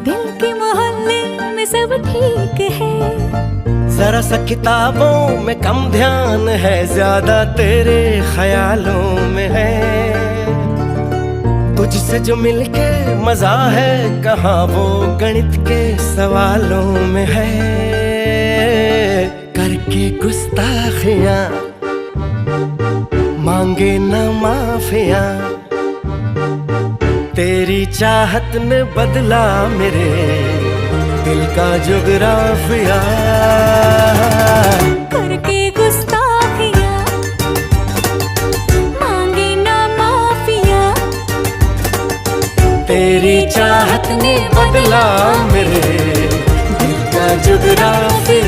दिल के मोहल्ले में सब ठीक है। जरा सा किताबों में कम ध्यान है, ज्यादा तेरे ख्यालों में है। तुझसे जो मिलके मजा है, कहाँ वो गणित के सवालों में है। करके गुस्ताखियां मांगे न माफिया, तेरी चाहत ने बदला मेरे दिल का जुगराफिया। करके गुस्ताखियां मांगे ना माफिया, तेरी चाहत ने बदला मेरे दिल का जुगराफिया।